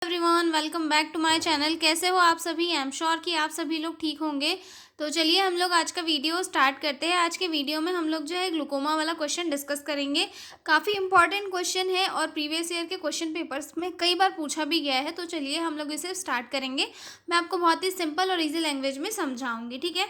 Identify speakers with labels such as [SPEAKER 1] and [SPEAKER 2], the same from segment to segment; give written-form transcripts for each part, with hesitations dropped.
[SPEAKER 1] Everyone, welcome back to my channel. कैसे हो आप सभी? आई एम श्योर कि आप सभी लोग ठीक होंगे। तो चलिए हम लोग आज का वीडियो स्टार्ट करते हैं। आज के वीडियो में हम लोग जो है ग्लूकोमा वाला क्वेश्चन डिस्कस करेंगे। काफ़ी इंपॉर्टेंट क्वेश्चन है और प्रीवियस ईयर के क्वेश्चन पेपर्स में कई बार पूछा भी गया है। तो चलिए हम लोग इसे स्टार्ट करेंगे। मैं आपको बहुत ही सिंपल और ईजी लैंग्वेज में समझाऊंगी, ठीक है।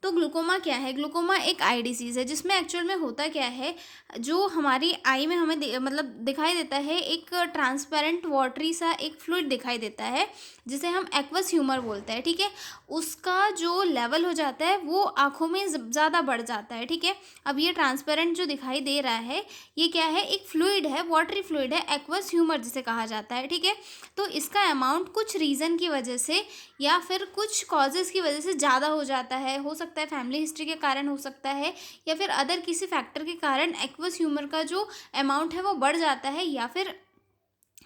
[SPEAKER 1] तो ग्लूकोमा क्या है? ग्लूकोमा एक आई डिसीज़ है जिसमें एक्चुअल में होता क्या है, जो हमारी आई में हमें मतलब दिखाई देता है, एक ट्रांसपेरेंट वाटरी सा एक फ्लूइड दिखाई देता है जिसे हम एक्वस ह्यूमर बोलते हैं, ठीक है। उसका जो लेवल हो जाता है वो आँखों में ज़्यादा बढ़ जाता है, ठीक है। अब ये ट्रांसपेरेंट जो दिखाई दे रहा है ये क्या है? एक फ्लूइड है, वाटरी फ्लूइड है, एक्वस ह्यूमर जिसे कहा जाता है, ठीक है। तो इसका अमाउंट कुछ रीज़न की वजह से या फिर कुछ कॉजेज़ की वजह से ज़्यादा हो जाता है। हो सकता है फैमिली हिस्ट्री के कारण हो सकता है, या फिर अदर किसी फैक्टर के कारण एक्वस ह्यूमर का जो अमाउंट है वो बढ़ जाता है, या फिर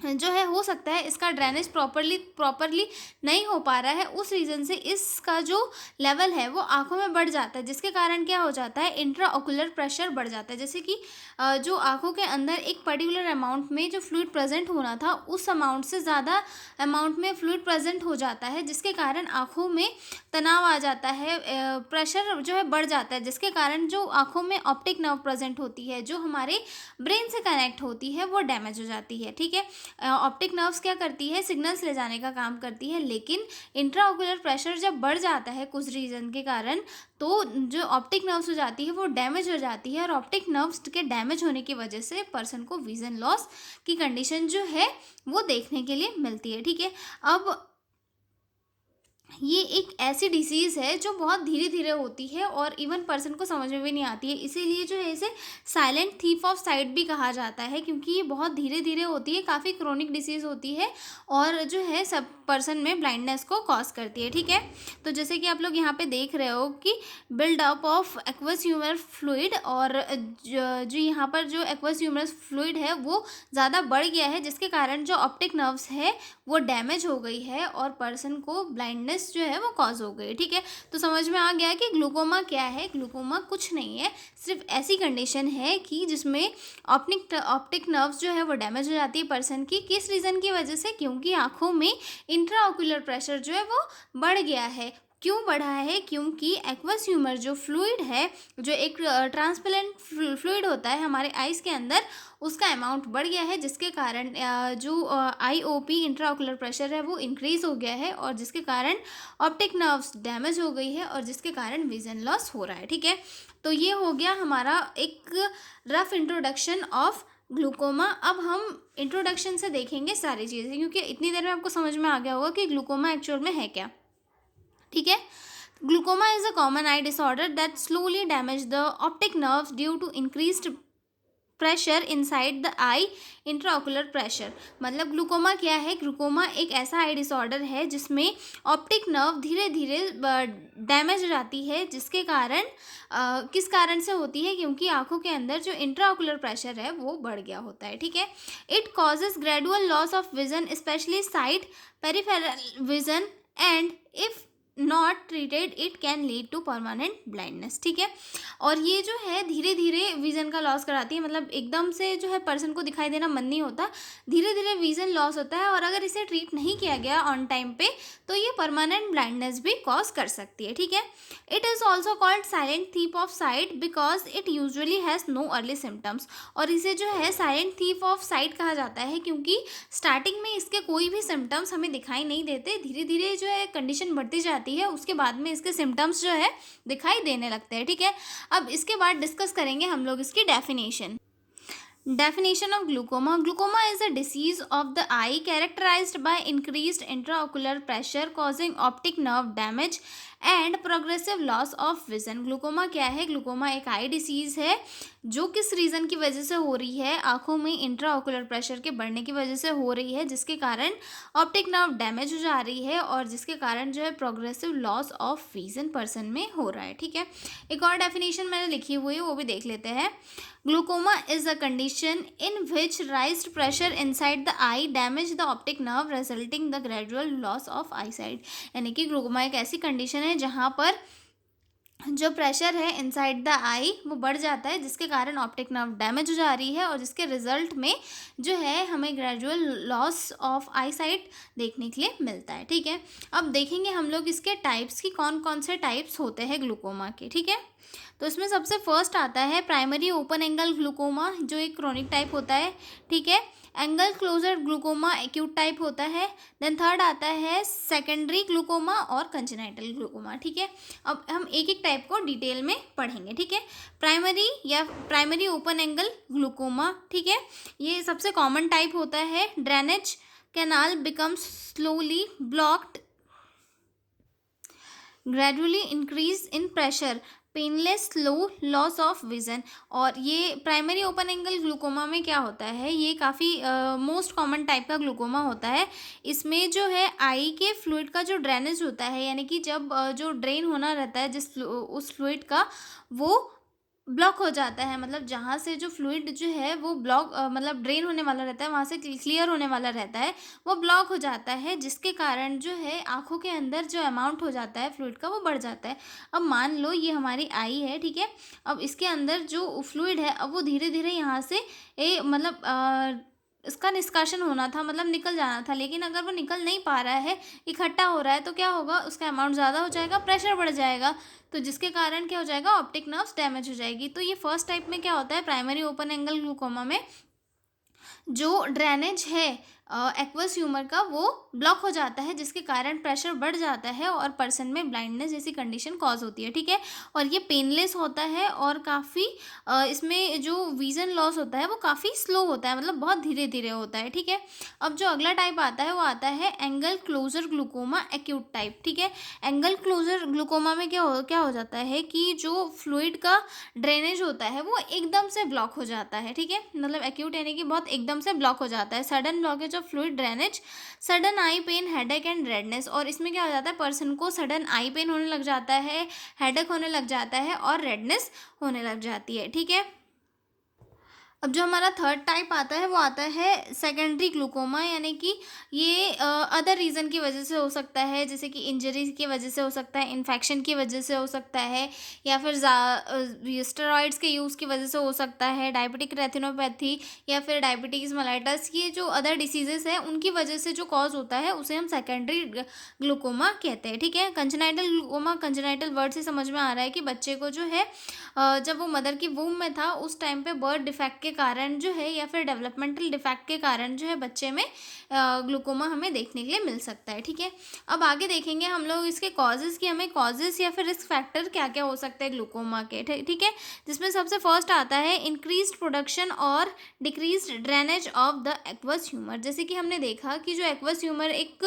[SPEAKER 1] जो है हो सकता है इसका ड्रेनेज प्रॉपरली नहीं हो पा रहा है। उस रीज़न से इसका जो लेवल है वो आँखों में बढ़ जाता है, जिसके कारण क्या हो जाता है? इंट्राओकुलर प्रेशर बढ़ जाता है। जैसे कि जो आँखों के अंदर एक पर्टिकुलर अमाउंट में जो फ्लूइड प्रेजेंट होना था उस अमाउंट से ज़्यादा अमाउंट में फ्लूइड प्रेजेंट हो जाता है, जिसके कारण आँखों में तनाव आ जाता है, प्रेशर जो है बढ़ जाता है, जिसके कारण जो आँखों में ऑप्टिक नर्व प्रेजेंट होती है जो हमारे ब्रेन से कनेक्ट होती है वो डैमेज हो जाती है, ठीक है। ऑप्टिक नर्व्स क्या करती है? सिग्नल्स ले जाने का काम करती है, लेकिन इंट्राओकुलर प्रेशर जब बढ़ जाता है कुछ रीज़न के कारण, तो जो ऑप्टिक नर्व्स हो जाती है वो डैमेज हो जाती है, और ऑप्टिक नर्व्स के डैमेज होने की वजह से पर्सन को विजन लॉस की कंडीशन जो है वो देखने के लिए मिलती है, ठीक है। अब ये एक ऐसी डिसीज़ है जो बहुत धीरे धीरे होती है और इवन पर्सन को समझ में भी नहीं आती है, इसीलिए जो है इसे साइलेंट थीफ ऑफ साइट भी कहा जाता है, क्योंकि ये बहुत धीरे धीरे होती है, काफ़ी क्रोनिक डिसीज़ होती है और जो है सब पर्सन में ब्लाइंडनेस को कॉज करती है, ठीक है। तो जैसे कि आप लोग यहाँ पे देख रहे हो कि build up of aqueous humour fluid, और जो यहाँ पर जो एक्वस ह्यूमर फ्लूइड है वो ज़्यादा बढ़ गया है, जिसके कारण जो ऑप्टिक नर्व्स है वो डैमेज हो गई है और पर्सन को ब्लाइंडनेस जो है वो कॉज हो गई, ठीक है। तो समझ में आ गया कि ग्लूकोमा क्या है। ग्लूकोमा कुछ नहीं है, सिर्फ ऐसी कंडीशन है कि जिसमें ऑप्टिक नर्व्स जो है वो डैमेज हो जाती है पर्सन की। किस रीज़न की वजह से? क्योंकि आँखों में इंट्राओकुलर प्रेशर जो है वो बढ़ गया है। क्यों बढ़ा है? क्योंकि एक्वस ह्यूमर जो फ्लूइड है, जो एक ट्रांसपेरेंट फ्लूइड होता है हमारे आइज़ के अंदर, उसका अमाउंट बढ़ गया है, जिसके कारण जो आईओपी इंट्राओकुलर प्रेशर है वो इंक्रीज़ हो गया है, और जिसके कारण ऑप्टिक नर्व्स डैमेज हो गई है और जिसके कारण विजन लॉस हो रहा है, ठीक है। तो ये हो गया हमारा एक रफ इंट्रोडक्शन ऑफ ग्लूकोमा। अब हम इंट्रोडक्शन से देखेंगे सारी चीज़ें, क्योंकि इतनी देर में आपको समझ में आ गया होगा कि ग्लूकोमा एक्चुअल में है क्या, ठीक है। Glaucoma is a common eye disorder that slowly damage the optic nerves due to increased pressure inside the eye, intraocular pressure. मतलब ग्लूकोमा क्या है? ग्लूकोमा एक ऐसा आई डिसऑर्डर है जिसमें ऑप्टिक नर्व धीरे धीरे डैमेज हो जाती है, जिसके कारण किस कारण से होती है? क्योंकि आंखों के अंदर जो इंट्राओकुलर प्रेशर है वो बढ़ गया होता है, ठीक है। It causes gradual loss of vision, specially sight, peripheral vision, and if not treated it can lead to permanent blindness, ठीक है। और ये जो है धीरे धीरे विजन का लॉस कराती है, मतलब एकदम से जो है पर्सन को दिखाई देना बंद नहीं होता, धीरे धीरे विजन लॉस होता है, और अगर इसे ट्रीट नहीं किया गया ऑन टाइम पे तो ये परमानेंट ब्लाइंडनेस भी कॉज कर सकती है, ठीक है। It is also called silent thief of site because it usually has know early symptoms. और इसे जो है साइलेंट थीफ ऑफ साइट कहा जाता है क्योंकि स्टार्टिंग में इसके कोई भी सिम्टम्स हमें दिखाई नहीं देते, धीरे धीरे जो है कंडीशन बढ़ती जाती है, उसके बाद में इसके सिम्टम्स जो है दिखाई देने लगते हैं, ठीक है। अब इसके बाद डिस्कस करेंगे हम लोग इसकी definition. Definition of glaucoma. Glaucoma is a disease of the eye characterized by increased intraocular pressure causing optic nerve damage and progressive loss of vision. Glaucoma क्या है? ग्लूकोमा एक आई डिसीज़ है जो किस रीज़न की वजह से हो रही है? आँखों में इंट्राओकुलर प्रेशर के बढ़ने की वजह से हो रही है, जिसके कारण ऑप्टिक नर्व डैमेज हो जा रही है और जिसके कारण जो है progressive loss of vision person में हो रहा है, ठीक है। एक और डेफिनेशन मैंने लिखी हुई है वो भी देख लेते हैं। Glaucoma is a condition in which raised pressure inside the eye damage the optic nerve resulting the gradual loss of eyesight। यानी कि ग्लूकोमा एक ऐसी कंडीशन है जहाँ पर जो प्रेशर है इनसाइड द आई वो बढ़ जाता है, जिसके कारण ऑप्टिक नर्व डैमेज हो जा रही है और जिसके रिजल्ट में जो है हमें gradual loss of I site देखने के लिए मिलता है। ठीक है, अब देखेंगे हम लोग इसके टाइप्स की, कौन कौन से टाइप्स होते हैं ग्लूकोमा के। ठीक है, तो इसमें सबसे फर्स्ट आता है प्राइमरी ओपन एंगल ग्लूकोमा, जो एक क्रोनिक टाइप होता है। ठीक है, angle closure glaucoma acute type होता है। देन थर्ड आता है सेकेंडरी ग्लूकोमा और कंजेनाइटल ग्लूकोमा। ठीक है, अब हम एक एक टाइप को डिटेल में पढ़ेंगे। ठीक है, प्राइमरी या प्राइमरी ओपन एंगल ग्लूकोमा, ठीक है, ये सबसे कॉमन टाइप होता है। Drainage canal becomes slowly blocked, gradually increase in pressure, painless slow loss of vision. और ये प्राइमरी ओपन एंगल ग्लूकोमा में क्या होता है, ये काफ़ी मोस्ट कॉमन टाइप का ग्लूकोमा होता है। इसमें जो है आई के फ्लूइड का जो ड्रेनेज होता है, यानी कि जब जो ड्रेन होना रहता है उस फ्लूइड का, वो ब्लॉक हो जाता है। मतलब जहाँ से जो फ्लूइड जो है वो ब्लॉक मतलब ड्रेन होने वाला रहता है, वहाँ से क्लियर होने वाला रहता है, वो ब्लॉक हो जाता है, जिसके कारण जो है आँखों के अंदर जो अमाउंट हो जाता है फ्लूइड का वो बढ़ जाता है। अब मान लो ये हमारी आई है, ठीक है, अब इसके अंदर जो फ्लूइड है अब वो धीरे धीरे यहाँ से इसका निष्कासन होना था, मतलब निकल जाना था, लेकिन अगर वो निकल नहीं पा रहा है, इकट्ठा हो रहा है, तो क्या होगा, उसका अमाउंट ज़्यादा हो जाएगा, प्रेशर बढ़ जाएगा, तो जिसके कारण क्या हो जाएगा, ऑप्टिक नर्व्स डैमेज हो जाएगी। तो ये फर्स्ट टाइप में क्या होता है, प्राइमरी ओपन एंगल ग्लूकोमा में जो ड्रेनेज है एक्वस ह्यूमर का वो ब्लॉक हो जाता है, जिसके कारण प्रेशर बढ़ जाता है और पर्सन में ब्लाइंडनेस जैसी कंडीशन कॉज होती है। ठीक है, और ये पेनलेस होता है और काफ़ी इसमें जो विजन लॉस होता है वो काफ़ी स्लो होता है, मतलब बहुत धीरे धीरे होता है। ठीक है, अब जो अगला टाइप आता है वो आता है angle closure glaucoma acute type. ठीक है, एंगल क्लोजर ग्लूकोमा में क्या हो जाता है कि जो फ्लूइड का ड्रेनेज होता है वो एकदम से ब्लॉक हो जाता है। ठीक है, मतलब एक्यूट यानी कि बहुत एकदम से ब्लॉक हो जाता है, sudden blockage of fluid drainage, sudden eye pain, headache and redness. और इसमें क्या हो जाता है, पर्सन को सडन आई पेन होने लग जाता है, हेडेक होने लग जाता है और रेडनेस होने लग जाती है। ठीक है, अब जो हमारा थर्ड टाइप आता है वो आता है सेकेंडरी ग्लूकोमा, यानी कि ये अदर रीज़न की वजह से हो सकता है, जैसे कि इंजरी की वजह से हो सकता है, इन्फेक्शन की वजह से हो सकता है, या फिर स्टेरॉइड्स के यूज़ की वजह से हो सकता है, डायबिटिक रेटिनोपैथी या फिर डायबिटीज़ मेलाइटस, ये जो अदर डिसीजेस हैं उनकी वजह से जो कॉज होता है उसे हम सेकेंडरी ग्लूकोमा कहते हैं। ठीक है, कंजेनाइटल ग्लूकोमा, कंजेनाइटल वर्ड से समझ में आ रहा है कि बच्चे को जो है जब वो मदर की वूम में था उस टाइम पे बर्थ डिफेक्ट के कारण जो है या फिर डेवलपमेंटल डिफेक्ट के कारण जो है बच्चे में ग्लूकोमा हमें देखने के लिए मिल सकता है। ठीक है, अब आगे देखेंगे हम लोग इसके कॉजेज़ कि हमें कॉजेज़ या फिर रिस्क फैक्टर क्या क्या हो सकते हैं ग्लूकोमा के। ठीक है, जिसमें सबसे फर्स्ट आता है इंक्रीज्ड प्रोडक्शन और decreased drainage of the aqueous humour. जैसे कि हमने देखा कि जो एक्वस ह्यूमर एक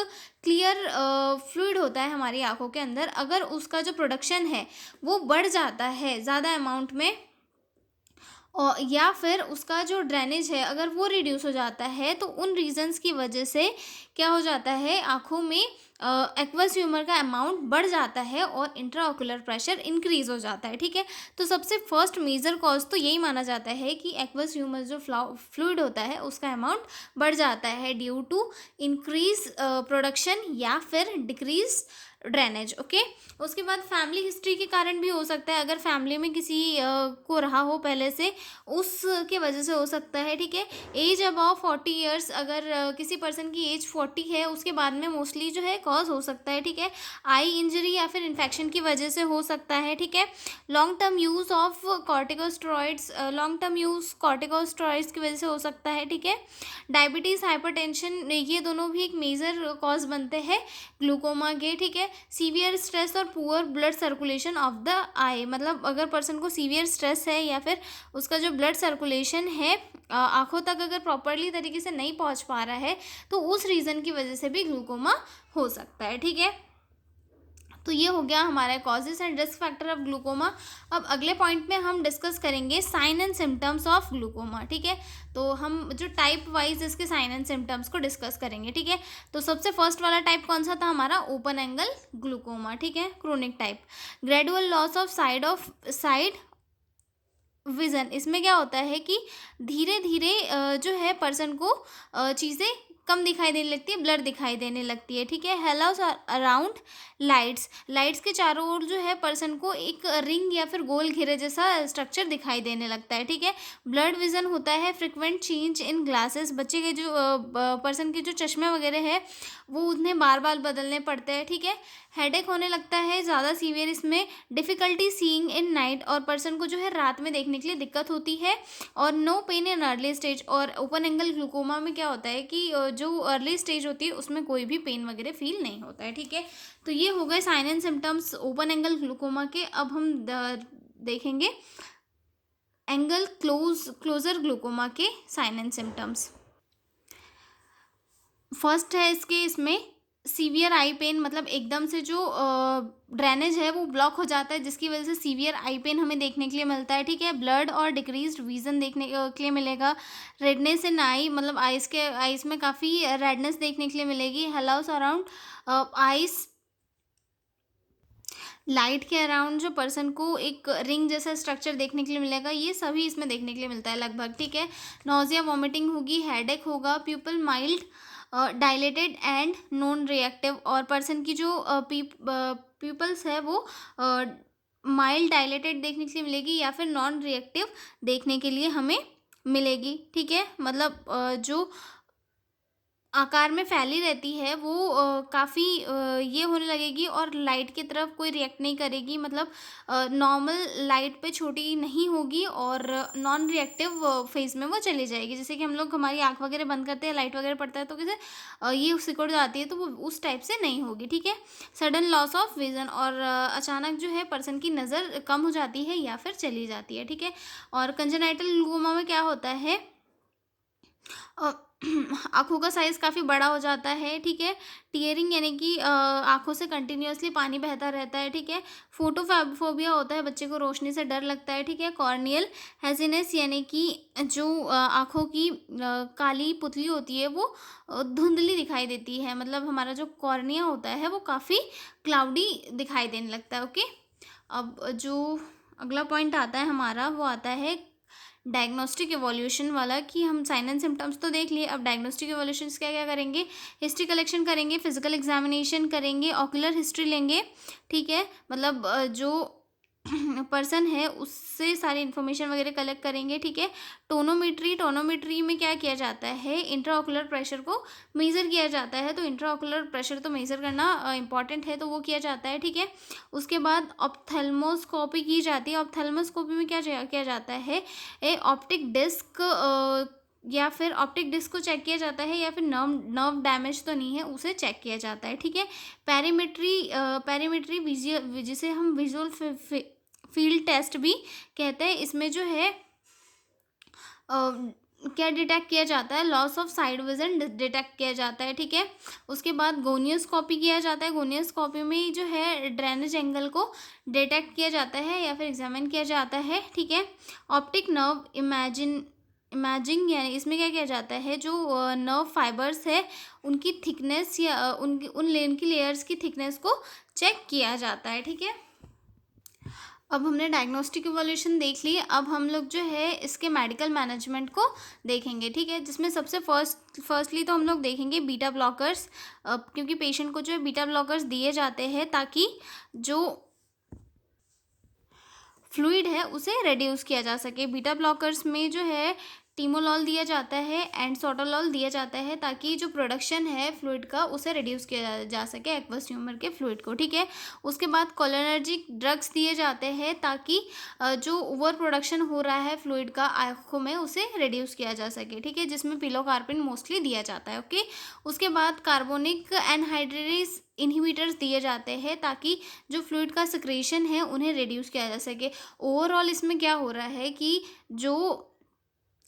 [SPEAKER 1] क्लियर फ्लूइड होता है हमारी आंखों के अंदर, अगर उसका जो प्रोडक्शन है वो बढ़ जाता है ज़्यादा अमाउंट में, और या फिर उसका जो ड्रेनेज है अगर वो रिड्यूस हो जाता है, तो उन रीजंस की वजह से क्या हो जाता है, आँखों में एक्वस ह्यूमर का अमाउंट बढ़ जाता है और इंट्राओकुलर प्रेशर इंक्रीज हो जाता है। ठीक है, तो सबसे फर्स्ट मेजर कॉज तो यही माना जाता है कि एक्वस ह्यूमर जो फ्लूइड होता है उसका अमाउंट बढ़ जाता है ड्यू टू इंक्रीज प्रोडक्शन या फिर डिक्रीज ड्रेनेज। ओके, उसके बाद फैमिली हिस्ट्री के कारण भी हो सकता है, अगर फैमिली में किसी को रहा हो पहले से, उसके वजह से हो सकता है। ठीक है, एज अबाव 40 ईयर्स, अगर किसी पर्सन की एज 40 है उसके बाद में मोस्टली जो है कॉज हो सकता है। ठीक है, आई इंजरी या फिर इन्फेक्शन की वजह से हो सकता है। ठीक है, long term use of corticosteroids, long term use corticosteroids की वजह से हो सकता है। ठीक है, डायबिटीज़, हाइपरटेंशन, ये दोनों भी एक मेजर कॉज बनते हैं ग्लूकोमा के। ठीक है, सीवियर स्ट्रेस और poor blood circulation of the eye, मतलब अगर पर्सन को सीवियर स्ट्रेस है या फिर उसका जो ब्लड सर्कुलेशन है आँखों तक अगर प्रॉपरली तरीके से नहीं पहुँच पा रहा है, तो उस रीज़न की वजह से भी ग्लूकोमा हो सकता है। ठीक है, तो ये हो गया हमारा causes and risk factor of glaucoma. अब अगले पॉइंट में हम डिस्कस करेंगे sign and symptoms of glaucoma. ठीक है, तो हम जो टाइप वाइज इसके साइन एंड सिम्टम्स को डिस्कस करेंगे। ठीक है, तो सबसे फर्स्ट वाला टाइप कौन सा था हमारा, ओपन एंगल ग्लूकोमा। ठीक है, chronic type, gradual loss of side vision. इसमें क्या होता है कि धीरे धीरे जो है पर्सन को चीज़ें कम दिखाई देने लगती है, ब्लर दिखाई देने लगती है, ठीक है। हेलोस अराउंड लाइट्स, लाइट्स के चारों ओर जो है पर्सन को एक रिंग या फिर गोल घेरे जैसा स्ट्रक्चर दिखाई देने लगता है, ठीक है। ब्लड विजन होता है, फ्रिक्वेंट चेंज इन ग्लासेस, बच्चे के जो पर्सन के जो चश्मे वगैरह है वो उन्हें बार बार बदलने पड़ते हैं, ठीक है। हेडेक होने लगता है ज़्यादा सीवियर इसमें, डिफ़िकल्टी सीइंग इन नाइट, और पर्सन को जो है रात में देखने के लिए दिक्कत होती है, और no pain in early stage. और ओपन एंगल ग्लूकोमा में क्या होता है कि जो अर्ली स्टेज होती है उसमें कोई भी पेन वगैरह फील नहीं होता है, ठीक है। तो ये हो गए sign and symptoms open angle glaucoma के। अब हम देखेंगे एंगल क्लोजर ग्लूकोमा के साइन एंड सिम्टम्स। फर्स्ट है इसमें सीवियर आई पेन, मतलब एकदम से जो ड्रेनेज है वो ब्लॉक हो जाता है, जिसकी वजह से सीवियर आई पेन हमें देखने के लिए मिलता है, ठीक है। ब्लड और डिक्रीज्ड विजन देखने के लिए मिलेगा। रेडनेस इन आई, मतलब आइस में काफ़ी रेडनेस देखने के लिए मिलेगी। हेलोस अराउंड आइस, लाइट के अराउंड जो पर्सन को एक रिंग जैसा स्ट्रक्चर देखने के लिए मिलेगा, ये सभी इसमें देखने के लिए मिलता है लगभग, ठीक है। नोजिया, वॉमिटिंग होगी, हेडेक होगा, pupil mild dilated and non reactive, और पर्सन की जो प्यूपल्स है वो माइल्ड डायलेटेड देखने के लिए मिलेगी या फिर नॉन रिएक्टिव देखने के लिए हमें मिलेगी, ठीक है। मतलब जो आकार में फैली रहती है वो काफ़ी ये होने लगेगी और लाइट की तरफ कोई रिएक्ट नहीं करेगी, मतलब नॉर्मल लाइट पे छोटी नहीं होगी और नॉन रिएक्टिव फेज में वो चली जाएगी। जैसे कि हम लोग हमारी आँख वगैरह बंद करते हैं, लाइट वगैरह पड़ता है तो कैसे ये सिकुड़ जाती है, तो वो उस टाइप से नहीं होगी, ठीक है। सडन लॉस ऑफ विजन, और अचानक जो है पर्सन की नज़र कम हो जाती है या फिर चली जाती है, ठीक है। और कंजेनाइटल ग्लूकोमा में क्या होता है, आँखों का साइज़ काफ़ी बड़ा हो जाता है, ठीक है। टीयरिंग यानी कि आँखों से कंटिन्यूअसली पानी बहता रहता है, ठीक है। फोटोफोबिया होता है, बच्चे को रोशनी से डर लगता है, ठीक है। कॉर्नियल हैज़ीनेस यानी कि जो आँखों की काली पुतली होती है वो धुंधली दिखाई देती है, मतलब हमारा जो कॉर्निया होता है वो काफ़ी क्लाउडी दिखाई देने लगता है, ओके। अब जो अगला पॉइंट आता है हमारा वो आता है डायग्नोस्टिक इवोल्यूशन वाला, कि हम साइन एंड सिम्टम्स तो देख लिए, अब डायग्नोस्टिक इवोल्यूशन क्या क्या करेंगे, हिस्ट्री कलेक्शन करेंगे, फिजिकल एग्जामिनेशन करेंगे, ऑकुलर हिस्ट्री लेंगे, ठीक है। मतलब जो पर्सन है उससे सारी इन्फॉर्मेशन वगैरह कलेक्ट करेंगे, ठीक है। टोनोमेट्री में क्या किया जाता है, इंट्राऑकुलर प्रेशर को मेज़र किया जाता है, तो इंट्राऑकुलर प्रेशर तो मेज़र करना इंपॉर्टेंट है, तो वो किया जाता है, ठीक है। उसके बाद ऑप्थेल्मोस्कोपी की जाती है। ऑप्थेल्मोस्कोपी में क्या किया जाता है, ऑप्टिक डिस्क या फिर ऑप्टिक डिस्क को चेक किया जाता है, या फिर नर्व डैमेज तो नहीं है उसे चेक किया जाता है, ठीक है। पैरीमेट्री जिसे हम विजुअल फील्ड टेस्ट भी कहते हैं, इसमें जो है क्या डिटेक्ट किया जाता है, loss of side vision detect किया जाता है, ठीक है। उसके बाद गोनियोस्कोपी किया जाता है। गोनियोस्कोपी में जो है ड्रेनेज एंगल को डिटेक्ट किया जाता है या फिर एग्जामिन किया जाता है, ठीक है। ऑप्टिक नर्व इमेजिंग यानी इसमें क्या किया जाता है, जो नर्व फाइबर्स है उनकी थिकनेस या उनकी लेयर्स की थिकनेस को चेक किया जाता है, ठीक है। अब हमने डायग्नोस्टिक इवोल्यूशन देख ली, अब हम लोग जो है इसके मेडिकल मैनेजमेंट को देखेंगे, ठीक है। जिसमें सबसे फर्स्टली तो हम लोग देखेंगे बीटा ब्लॉकर्स, क्योंकि पेशेंट को जो है बीटा ब्लॉकर्स दिए जाते हैं ताकि जो फ्लूइड है उसे रिड्यूस किया जा सके। बीटा ब्लॉकर्स में जो है टीमोलॉल दिया जाता है एंड सोटालॉल दिया जाता है, ताकि जो प्रोडक्शन है फ्लूइड का उसे रिड्यूस किया जा सके एक्वस ट्यूमर के फ्लूइड को, ठीक है। उसके बाद कोलिनर्जिक ड्रग्स दिए जाते हैं ताकि जो ओवर प्रोडक्शन हो रहा है फ्लूइड का आँखों में उसे रिड्यूस किया जा सके, ठीक है, जिसमें पिलोकार्पिन मोस्टली दिया जाता है, ओके। उसके बाद कार्बोनिक एनहाइड्रेस इनहिबिटर्स दिए जाते हैं ताकि जो फ्लूइड का सिक्रेशन है उन्हें रिड्यूस किया जा सके। ओवरऑल इसमें क्या हो रहा है कि जो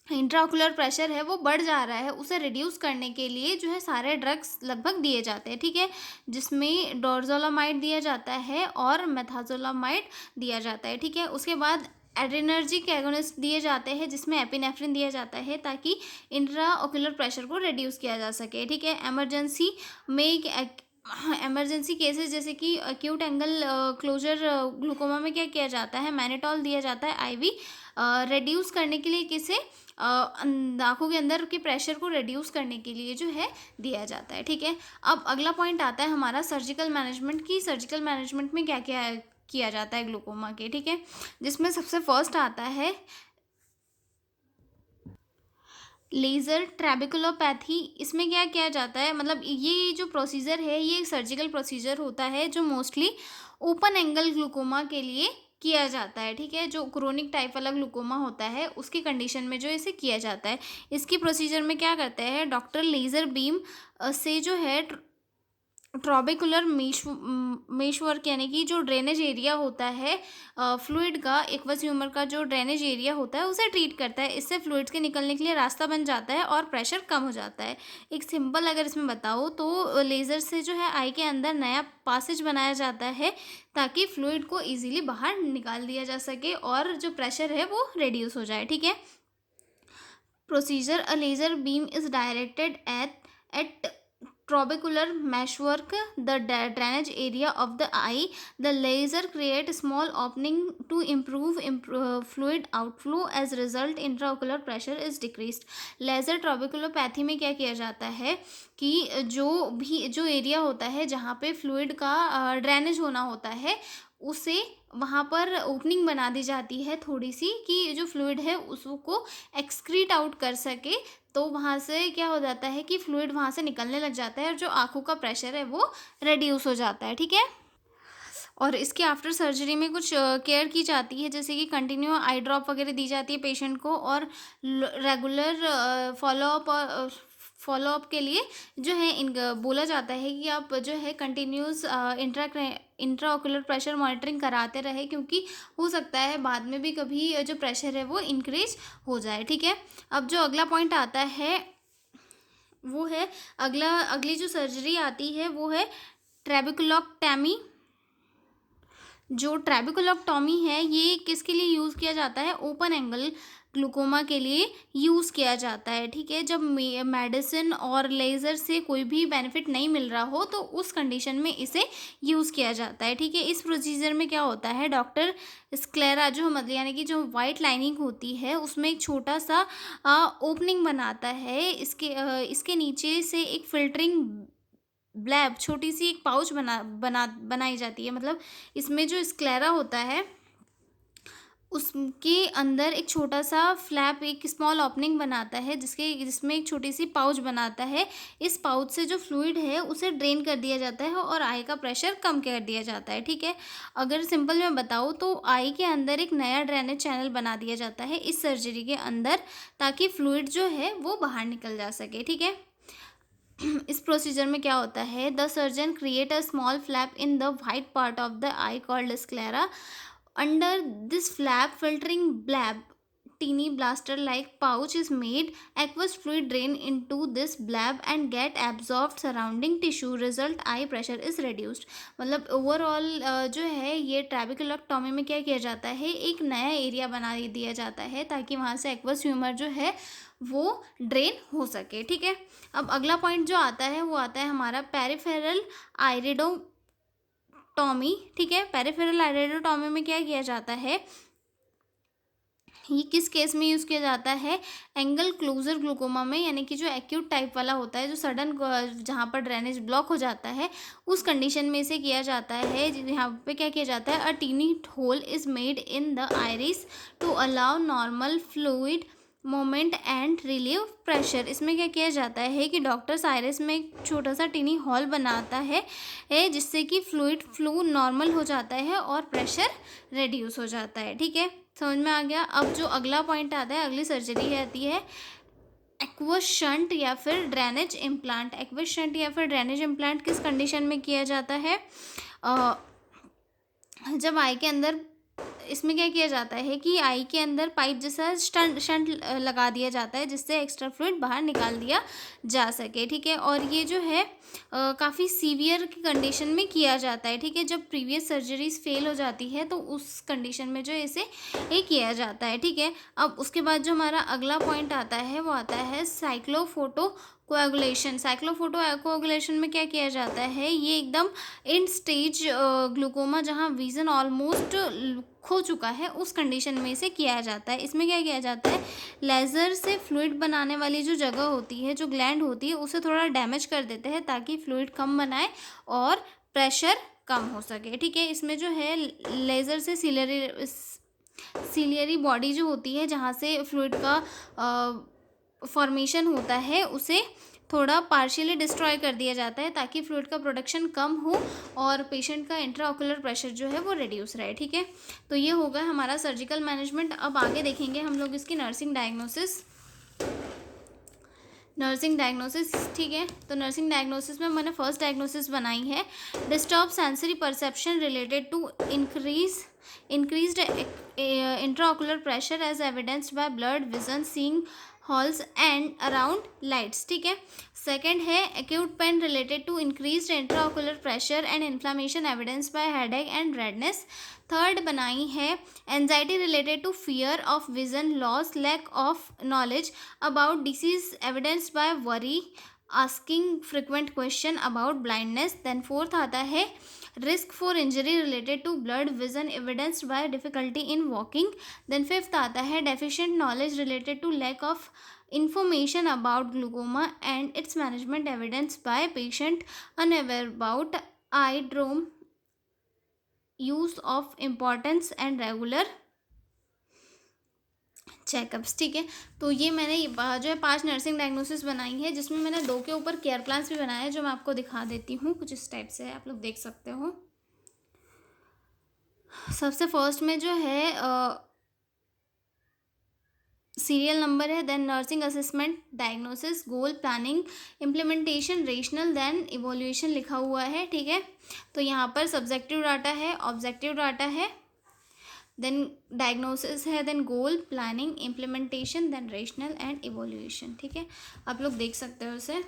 [SPEAKER 1] इंट्राऑकुलर प्रेशर है वो बढ़ जा रहा है, उसे रिड्यूस करने के लिए जो है सारे ड्रग्स लगभग दिए जाते हैं, ठीक है, जिसमें डोरजोलामाइड दिया जाता है और मेथाजोलामाइड दिया जाता है, ठीक है। उसके बाद एड्रेनर्जिक एगोनिस्ट दिए जाते हैं, जिसमें एपिनेफ्रिन दिया जाता है ताकि इंट्राऑकुलर प्रेशर को रिड्यूस किया जा सके, ठीक है। एमरजेंसी केसेस जैसे कि एक्यूट एंगल क्लोजर ग्लूकोमा में क्या किया जाता है, मैनेटॉल दिया जाता है आईवी रिड्यूस करने के लिए किसे आँखों के अंदर के प्रेशर को रिड्यूस करने के लिए जो है दिया जाता है। ठीक है, अब अगला पॉइंट आता है हमारा सर्जिकल मैनेजमेंट की सर्जिकल मैनेजमेंट में क्या क्या किया जाता है ग्लूकोमा के। ठीक है, जिसमें सबसे फर्स्ट आता है लेज़र ट्रैबेकुलोपैथी। इसमें क्या किया जाता है, मतलब ये जो प्रोसीजर है ये एक सर्जिकल प्रोसीजर होता है जो मोस्टली ओपन एंगल ग्लूकोमा के लिए किया जाता है। ठीक है, जो क्रोनिक टाइप वाला ग्लूकोमा होता है उसकी कंडीशन में जो इसे किया जाता है। इसकी प्रोसीजर में क्या करते हैं डॉक्टर, लेज़र बीम से जो है ट्रॉबेकुलर मेशवर्क यानी कि जो ड्रेनेज एरिया होता है फ्लूइड का, एक्वस ह्यूमर का जो ड्रेनेज एरिया होता है उसे ट्रीट करता है। इससे फ्लूइड्स के निकलने के लिए रास्ता बन जाता है और प्रेशर कम हो जाता है। एक सिंपल अगर इसमें बताओ तो लेज़र से जो है आई के अंदर नया पासेज बनाया जाता है ताकि फ्लूइड को ईजिली बाहर निकाल दिया जा सके और जो प्रेशर है वो रिड्यूस हो जाए। ठीक है, procedure, a laser beam is directed eight trabecular meshwork, the drainage area of the eye. The laser create small opening to improve fluid outflow. As result intraocular pressure is decreased. Laser trabeculoplasty में क्या किया जाता है कि जो area होता है जहाँ पे फ्लूइड का ड्रेनेज होना होता है उसे वहाँ पर ओपनिंग बना दी जाती है थोड़ी सी कि जो फ्लूइड है उसको एक्सक्रीट आउट कर सके। तो वहाँ से क्या हो जाता है कि फ्लूइड वहाँ से निकलने लग जाता है और जो आँखों का प्रेशर है वो रिड्यूस हो जाता है। ठीक है, और इसके आफ्टर सर्जरी में कुछ केयर की जाती है, जैसे कि कंटिन्यू आई ड्रॉप वगैरह दी जाती है पेशेंट को और रेगुलर फॉलोअप के लिए जो है बोला जाता है कि आप जो है कंटिन्यूस इंट्राओकुलर प्रेशर मॉनिटरिंग कराते रहे, क्योंकि हो सकता है बाद में भी कभी जो प्रेशर है वो इंक्रीज हो जाए। ठीक है, अब जो अगला पॉइंट आता है वो है अगली जो सर्जरी आती है वो है ट्रेबेकुलोटॉमी। जो ट्रेबेकुलोटॉमी है ये किसके लिए यूज़ किया जाता है, ओपन एंगल ग्लूकोमा के लिए यूज़ किया जाता है। ठीक है, जब मेडिसिन और लेज़र से कोई भी बेनिफिट नहीं मिल रहा हो तो उस कंडीशन में इसे यूज़ किया जाता है। ठीक है, इस प्रोसीजर में क्या होता है डॉक्टर स्क्लेरा जो मतलब यानी कि जो वाइट लाइनिंग होती है उसमें एक छोटा सा ओपनिंग बनाता है। इसके नीचे से एक फिल्टरिंग ब्लैब छोटी सी एक पाउच बनाई जाती है। मतलब इसमें जो स्क्लेरा होता है उसके अंदर एक छोटा सा फ्लैप एक स्मॉल ओपनिंग बनाता है जिसमें एक छोटी सी पाउच बनाता है। इस पाउच से जो फ्लूइड है उसे ड्रेन कर दिया जाता है और आई का प्रेशर कम कर दिया जाता है। ठीक है, अगर सिंपल मैं बताऊँ तो आई के अंदर एक नया ड्रेनेज चैनल बना दिया जाता है इस सर्जरी के अंदर ताकि फ्लूइड जो है वो बाहर निकल जा सके। ठीक है, इस प्रोसीजर में क्या होता है, the surgeon create a small flap in the white part of the I called sclera. Under this flap, filtering blab, teeny blaster-like pouch is made. Aqueous fluid drain into this blab and get absorbed surrounding tissue. Result, eye pressure is reduced. मतलब overall जो है ये ट्रैबेकुलोटॉमी में क्या किया जाता है, एक नया एरिया बना दिया जाता है ताकि वहाँ से एक्वस ह्यूमर जो है वो ड्रेन हो सके। ठीक है, अब अगला पॉइंट जो आता है वो आता है हमारा पेरिफेरल आइरिडो टॉमी। ठीक है, पेरिफेरल आइरिडोटॉमी में क्या किया जाता है, ये किस केस में यूज़ किया जाता है, एंगल क्लोजर ग्लूकोमा में, यानी कि जो एक्यूट टाइप वाला होता है जो सडन जहाँ पर ड्रेनेज ब्लॉक हो जाता है उस कंडीशन में इसे किया जाता है। यहाँ पे क्या किया जाता है, a tiny hole is made in the iris to allow normal fluid movement and relieve pressure. इसमें क्या किया जाता है कि डॉक्टर्स आयरिस में एक छोटा सा टिनी हॉल बनाता है जिससे कि फ्लूइड फ्लो नॉर्मल हो जाता है और प्रेशर रिड्यूस हो जाता है। ठीक है, समझ में आ गया। अब जो अगला पॉइंट आता है, अगली सर्जरी आती है एक्वस शंट या फिर ड्रेनेज इम्प्लांट। एक्वस शंट या फिर ड्रेनेज इम्प्लांट किस कंडीशन में किया जाता है, जब आई के अंदर इसमें क्या किया जाता है कि आई के अंदर पाइप जैसा शंट लगा दिया जाता है जिससे एक्स्ट्रा फ्लूइड बाहर निकाल दिया जा सके। ठीक है, और ये जो है काफ़ी सीवियर की कंडीशन में किया जाता है। ठीक है, जब प्रीवियस सर्जरीज फेल हो जाती है तो उस कंडीशन में जो इसे किया जाता है। ठीक है, अब उसके बाद जो हमारा अगला पॉइंट आता है वो आता है साइक्लोफोटो कोएगुलेशन, साइक्लोफोटो कोएगुलेशन में क्या किया जाता है, ये एकदम एंड स्टेज ग्लूकोमा जहाँ विजन ऑलमोस्ट खो चुका है उस कंडीशन में इसे किया जाता है। इसमें क्या किया जाता है, लेज़र से फ्लूइड बनाने वाली जो जगह होती है, जो ग्लैंड होती है, उसे थोड़ा डैमेज कर देते हैं ताकि फ्लूइड कम बनाए और प्रेशर कम हो सके। ठीक है, इसमें जो है लेज़र से सिलियरी बॉडी जो होती है जहाँ से फ्लूइड का फॉर्मेशन होता है उसे थोड़ा पार्शियली डिस्ट्रॉय कर दिया जाता है ताकि फ्लूइड का प्रोडक्शन कम हो और पेशेंट का इंट्राऑक्यूलर प्रेशर जो है वो रिड्यूस रहे। ठीक है, तो ये होगा हमारा सर्जिकल मैनेजमेंट। अब आगे देखेंगे हम लोग इसकी नर्सिंग डायग्नोसिस। ठीक है, तो नर्सिंग डायग्नोसिस में मैंने फर्स्ट डायग्नोसिस बनाई है, disturb sensory perception related to increased intraocular pressure as evidenced by blurred vision seeing halos and around lights. ठीक है, सेकेंड है acute pain related to increased intraocular pressure and inflammation evidence by headache and redness. Third बनाई है anxiety related to fear of vision loss, lack of knowledge about disease evidence by worry, asking frequent question about blindness. Then fourth आता है risk for injury related to blurred vision evidenced by difficulty in walking. Then fifth आता है deficient knowledge related to lack of information about glaucoma and its management evidence by patient unaware about eye drop use of importance and regular checkups. ठीक है, तो ये मैंने जो है 5 nursing diagnosis बनाई है, जिसमें मैंने 2 के ऊपर केयर प्लान्स भी बनाए हैं जो मैं आपको दिखा देती हूँ। कुछ इस टाइप से है, आप लोग देख सकते हो। सबसे फर्स्ट में जो है सीरियल नंबर है, then nursing assessment, diagnosis, goal, planning, implementation, rationale, then evolution लिखा हुआ है। ठीक है, तो यहाँ पर सब्जेक्टिव डाटा है, ऑब्जेक्टिव डाटा है, देन डायग्नोसिस है, then goal, planning, implementation, then rationale and evolution. ठीक है, आप लोग देख सकते हो इसे।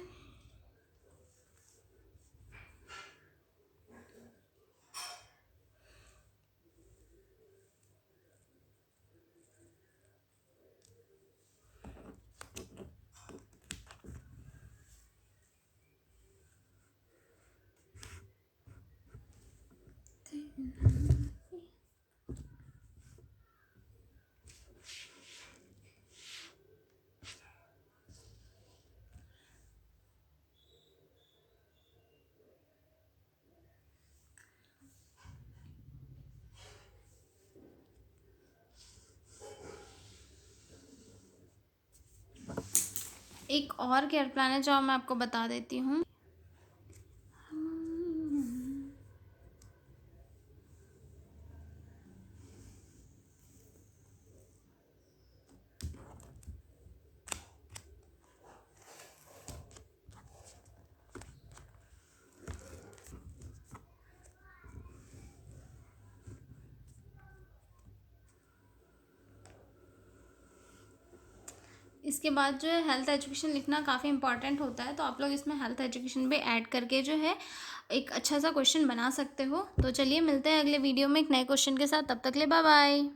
[SPEAKER 1] एक और केयर प्लान है जो मैं आपको बता देती हूँ। इसके बाद जो है हेल्थ एजुकेशन लिखना काफ़ी इंपॉर्टेंट होता है, तो आप लोग इसमें हेल्थ एजुकेशन भी ऐड करके जो है एक अच्छा सा क्वेश्चन बना सकते हो। तो चलिए मिलते हैं अगले वीडियो में एक नए क्वेश्चन के साथ, तब तक ले बाय बाय।